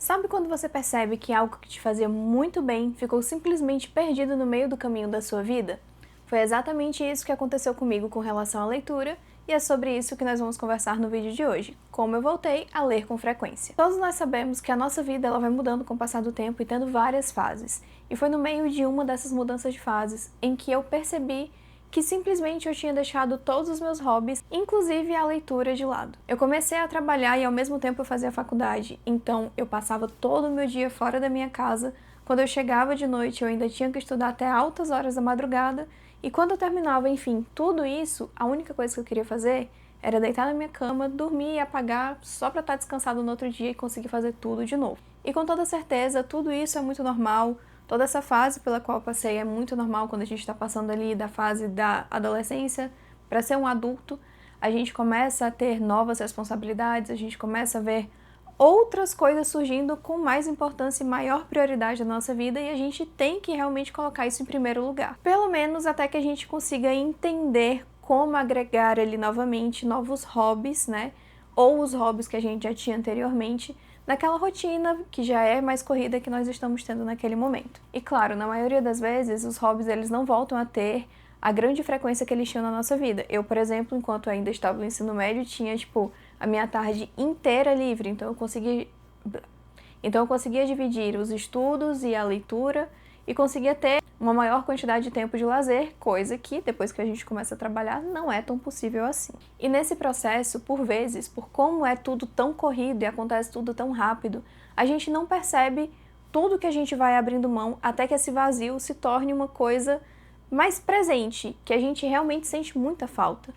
Sabe quando você percebe que algo que te fazia muito bem ficou simplesmente perdido no meio do caminho da sua vida? Foi exatamente isso que aconteceu comigo com relação à leitura, e é sobre isso que nós vamos conversar no vídeo de hoje, como eu voltei a ler com frequência. Todos nós sabemos que a nossa vida ela vai mudando com o passar do tempo e tendo várias fases, e foi no meio de uma dessas mudanças de fases em que eu percebi que simplesmente eu tinha deixado todos os meus hobbies, inclusive a leitura, de lado. Eu comecei a trabalhar e ao mesmo tempo eu fazia faculdade, então eu passava todo o meu dia fora da minha casa. Quando eu chegava de noite eu ainda tinha que estudar até altas horas da madrugada, e quando eu terminava, enfim, tudo isso, a única coisa que eu queria fazer era deitar na minha cama, dormir e apagar só para estar descansado no outro dia e conseguir fazer tudo de novo. E com toda certeza, tudo isso é muito normal. Toda essa fase pela qual eu passei é muito normal quando a gente está passando ali da fase da adolescência para ser um adulto. A gente começa a ter novas responsabilidades, a gente começa a ver outras coisas surgindo com mais importância e maior prioridade na nossa vida, e a gente tem que realmente colocar isso em primeiro lugar. Pelo menos até que a gente consiga entender como agregar ali novamente novos hobbies, né? Ou os hobbies que a gente já tinha anteriormente, naquela rotina que já é mais corrida que nós estamos tendo naquele momento. E claro, na maioria das vezes, os hobbies eles não voltam a ter a grande frequência que eles tinham na nossa vida. Eu, por exemplo, enquanto ainda estava no ensino médio, tinha, a minha tarde inteira livre, então eu conseguia dividir os estudos e a leitura e conseguia ter uma maior quantidade de tempo de lazer, coisa que, depois que a gente começa a trabalhar, não é tão possível assim. E nesse processo, por vezes, por como é tudo tão corrido e acontece tudo tão rápido, a gente não percebe tudo que a gente vai abrindo mão até que esse vazio se torne uma coisa mais presente, que a gente realmente sente muita falta.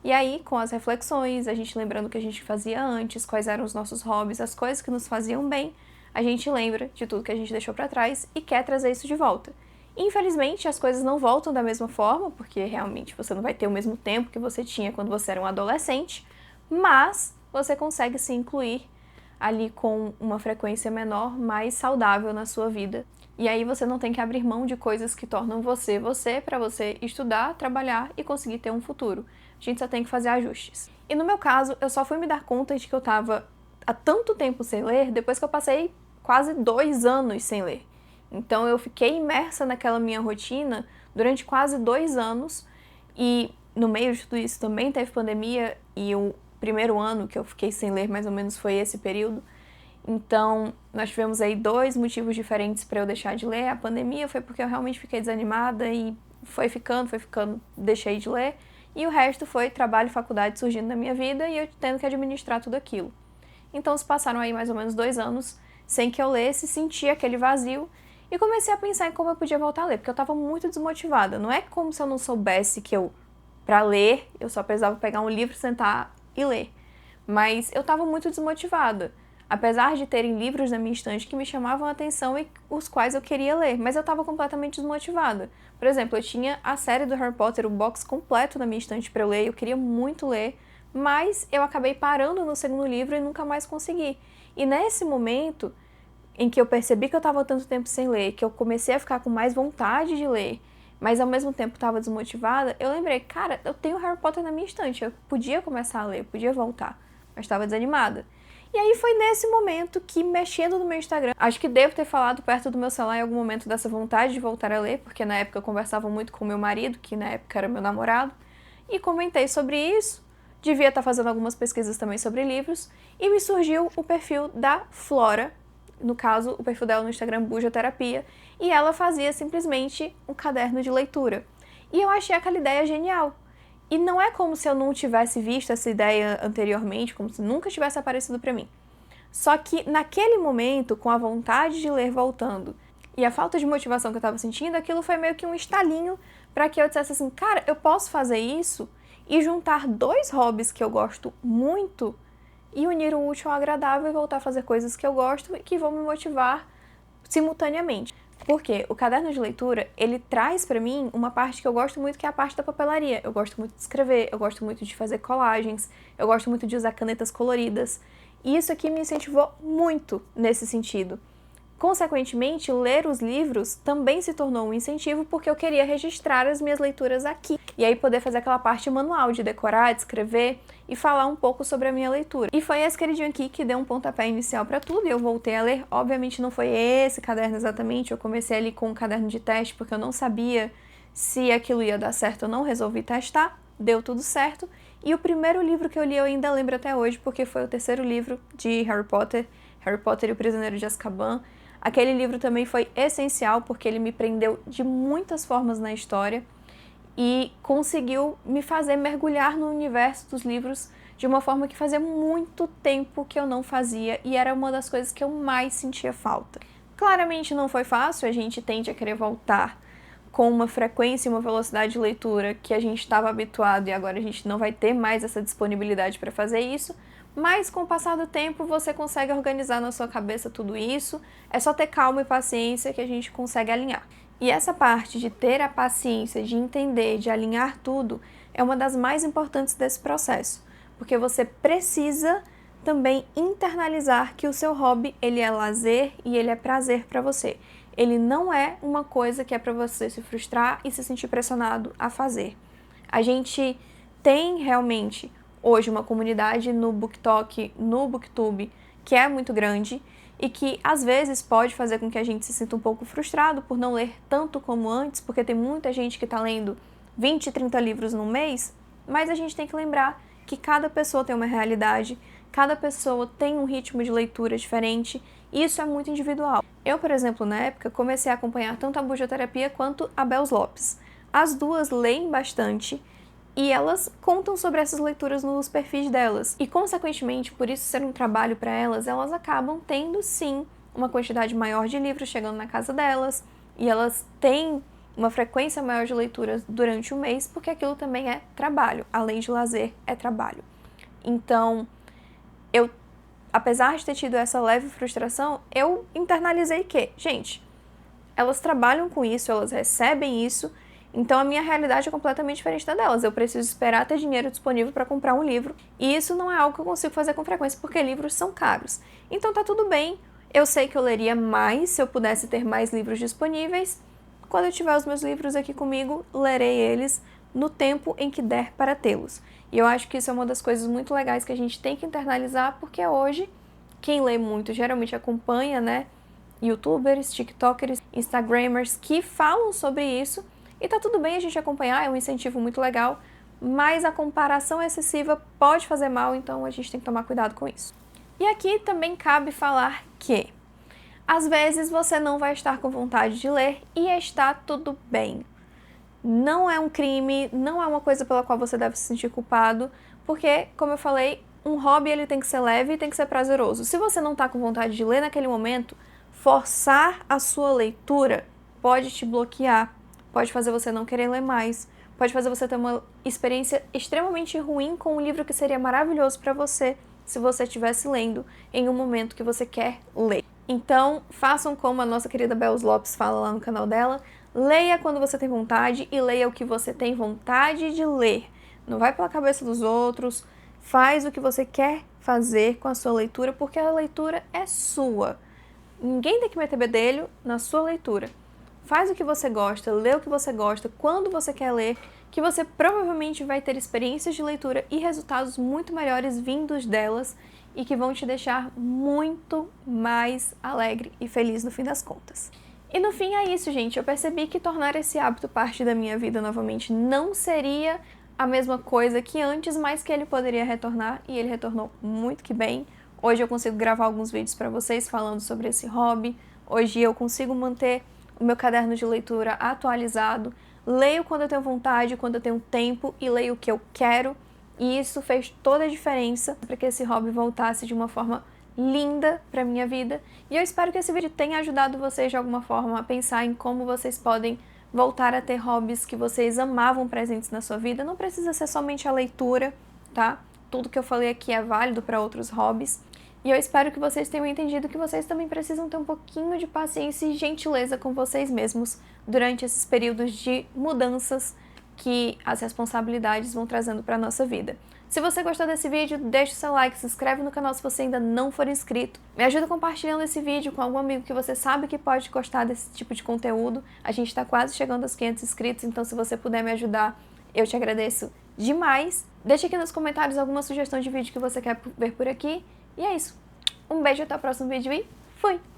E aí, com as reflexões, a gente lembrando o que a gente fazia antes, quais eram os nossos hobbies, as coisas que nos faziam bem, a gente lembra de tudo que a gente deixou para trás e quer trazer isso de volta. Infelizmente, as coisas não voltam da mesma forma, porque realmente você não vai ter o mesmo tempo que você tinha quando você era um adolescente, mas você consegue se incluir ali com uma frequência menor, mais saudável na sua vida. E aí você não tem que abrir mão de coisas que tornam você para você estudar, trabalhar e conseguir ter um futuro. A gente só tem que fazer ajustes. E no meu caso, eu só fui me dar conta de que eu estava há tanto tempo sem ler depois que eu passei quase 2 anos sem ler. Então eu fiquei imersa naquela minha rotina durante quase 2 anos, e no meio de tudo isso também teve pandemia, e o primeiro ano que eu fiquei sem ler mais ou menos foi esse período. Então nós tivemos aí 2 motivos diferentes para eu deixar de ler. A pandemia foi porque eu realmente fiquei desanimada e foi ficando, deixei de ler. E o resto foi trabalho e faculdade surgindo na minha vida e eu tendo que administrar tudo aquilo. Então se passaram aí mais ou menos 2 anos sem que eu lesse, senti aquele vazio e comecei a pensar em como eu podia voltar a ler, porque eu estava muito desmotivada. Não é como se eu não soubesse que para ler, eu só precisava pegar um livro, sentar e ler. Mas eu estava muito desmotivada. Apesar de terem livros na minha estante que me chamavam a atenção e os quais eu queria ler, mas eu estava completamente desmotivada. Por exemplo, eu tinha a série do Harry Potter, o box completo na minha estante para eu ler, eu queria muito ler, mas eu acabei parando no segundo livro e nunca mais consegui. E nesse momento em que eu percebi que eu estava tanto tempo sem ler, que eu comecei a ficar com mais vontade de ler, mas ao mesmo tempo estava desmotivada, eu lembrei, cara, eu tenho Harry Potter na minha estante, eu podia começar a ler, eu podia voltar, mas estava desanimada. E aí foi nesse momento que, mexendo no meu Instagram, acho que devo ter falado perto do meu celular em algum momento dessa vontade de voltar a ler, porque na época eu conversava muito com meu marido, que na época era meu namorado, e comentei sobre isso, devia estar fazendo algumas pesquisas também sobre livros, e me surgiu o perfil da Flora, no caso, o perfil dela no Instagram, Buja Terapia, e ela fazia simplesmente um caderno de leitura. E eu achei aquela ideia genial. E não é como se eu não tivesse visto essa ideia anteriormente, como se nunca tivesse aparecido para mim. Só que naquele momento, com a vontade de ler voltando e a falta de motivação que eu estava sentindo, aquilo foi meio que um estalinho para que eu dissesse assim, cara, eu posso fazer isso e juntar 2 hobbies que eu gosto muito e unir o útil ao agradável e voltar a fazer coisas que eu gosto e que vão me motivar simultaneamente. Porque o caderno de leitura, ele traz pra mim uma parte que eu gosto muito, que é a parte da papelaria. Eu gosto muito de escrever, eu gosto muito de fazer colagens, eu gosto muito de usar canetas coloridas. E isso aqui me incentivou muito nesse sentido. Consequentemente, ler os livros também se tornou um incentivo porque eu queria registrar as minhas leituras aqui. E aí poder fazer aquela parte manual de decorar, de escrever e falar um pouco sobre a minha leitura. E foi esse queridinho aqui que deu um pontapé inicial para tudo e eu voltei a ler. Obviamente não foi esse caderno exatamente, eu comecei ali com um caderno de teste porque eu não sabia se aquilo ia dar certo ou não, resolvi testar, deu tudo certo. E o primeiro livro que eu li eu ainda lembro até hoje porque foi o terceiro livro de Harry Potter e o Prisioneiro de Azkaban. Aquele livro também foi essencial porque ele me prendeu de muitas formas na história e conseguiu me fazer mergulhar no universo dos livros de uma forma que fazia muito tempo que eu não fazia e era uma das coisas que eu mais sentia falta. Claramente não foi fácil, a gente tende a querer voltar com uma frequência e uma velocidade de leitura que a gente estava habituado e agora a gente não vai ter mais essa disponibilidade para fazer isso, mas com o passar do tempo você consegue organizar na sua cabeça tudo isso, é só ter calma e paciência que a gente consegue alinhar. E essa parte de ter a paciência, de entender, de alinhar tudo, é uma das mais importantes desse processo, porque você precisa também internalizar que o seu hobby, ele é lazer e ele é prazer para você. Ele não é uma coisa que é para você se frustrar e se sentir pressionado a fazer. A gente tem realmente hoje uma comunidade no BookTok, no BookTube, que é muito grande e que às vezes pode fazer com que a gente se sinta um pouco frustrado por não ler tanto como antes, porque tem muita gente que está lendo 20, 30 livros no mês, mas a gente tem que lembrar que cada pessoa tem uma realidade, cada pessoa tem um ritmo de leitura diferente e isso é muito individual. Eu, por exemplo, na época, comecei a acompanhar tanto a Bujoterapia quanto a Bels Lopes. As duas leem bastante e elas contam sobre essas leituras nos perfis delas. E, consequentemente, por isso ser um trabalho para elas, elas acabam tendo, sim, uma quantidade maior de livros chegando na casa delas. E elas têm uma frequência maior de leituras durante o mês, porque aquilo também é trabalho. Além de lazer, é trabalho. Então, apesar de ter tido essa leve frustração, eu internalizei que, gente, elas trabalham com isso, elas recebem isso, então a minha realidade é completamente diferente da delas. Eu preciso esperar ter dinheiro disponível para comprar um livro. E isso não é algo que eu consigo fazer com frequência, porque livros são caros. Então tá tudo bem. Eu sei que eu leria mais se eu pudesse ter mais livros disponíveis. Quando eu tiver os meus livros aqui comigo, lerei eles no tempo em que der para tê-los. E eu acho que isso é uma das coisas muito legais que a gente tem que internalizar, porque hoje quem lê muito geralmente acompanha, né, youtubers, tiktokers, instagramers que falam sobre isso. E tá tudo bem a gente acompanhar, é um incentivo muito legal, mas a comparação excessiva pode fazer mal, então a gente tem que tomar cuidado com isso. E aqui também cabe falar que, às vezes, você não vai estar com vontade de ler e está tudo bem. Não é um crime, não é uma coisa pela qual você deve se sentir culpado, porque, como eu falei, um hobby ele tem que ser leve e tem que ser prazeroso. Se você não está com vontade de ler naquele momento, forçar a sua leitura pode te bloquear. Pode fazer você não querer ler mais, pode fazer você ter uma experiência extremamente ruim com um livro que seria maravilhoso para você se você estivesse lendo em um momento que você quer ler. Então, façam como a nossa querida Bels Lopes fala lá no canal dela, leia quando você tem vontade e leia o que você tem vontade de ler. Não vai pela cabeça dos outros, faz o que você quer fazer com a sua leitura, porque a leitura é sua. Ninguém tem que meter bedelho na sua leitura. Faz o que você gosta, lê o que você gosta, quando você quer ler, que você provavelmente vai ter experiências de leitura e resultados muito melhores vindos delas e que vão te deixar muito mais alegre e feliz no fim das contas. E no fim é isso, gente. Eu percebi que tornar esse hábito parte da minha vida novamente não seria a mesma coisa que antes, mas que ele poderia retornar e ele retornou muito que bem. Hoje eu consigo gravar alguns vídeos para vocês falando sobre esse hobby. Hoje eu consigo manter o meu caderno de leitura atualizado, leio quando eu tenho vontade, quando eu tenho tempo e leio o que eu quero, e isso fez toda a diferença para que esse hobby voltasse de uma forma linda para minha vida, e eu espero que esse vídeo tenha ajudado vocês de alguma forma a pensar em como vocês podem voltar a ter hobbies que vocês amavam presentes na sua vida. Não precisa ser somente a leitura, tá? Tudo que eu falei aqui é válido para outros hobbies. E eu espero que vocês tenham entendido que vocês também precisam ter um pouquinho de paciência e gentileza com vocês mesmos durante esses períodos de mudanças que as responsabilidades vão trazendo para a nossa vida. Se você gostou desse vídeo, deixa o seu like, se inscreve no canal se você ainda não for inscrito. Me ajuda compartilhando esse vídeo com algum amigo que você sabe que pode gostar desse tipo de conteúdo. A gente está quase chegando aos 500 inscritos, então se você puder me ajudar, eu te agradeço demais. Deixa aqui nos comentários alguma sugestão de vídeo que você quer ver por aqui. E é isso. Um beijo, até o próximo vídeo e fui!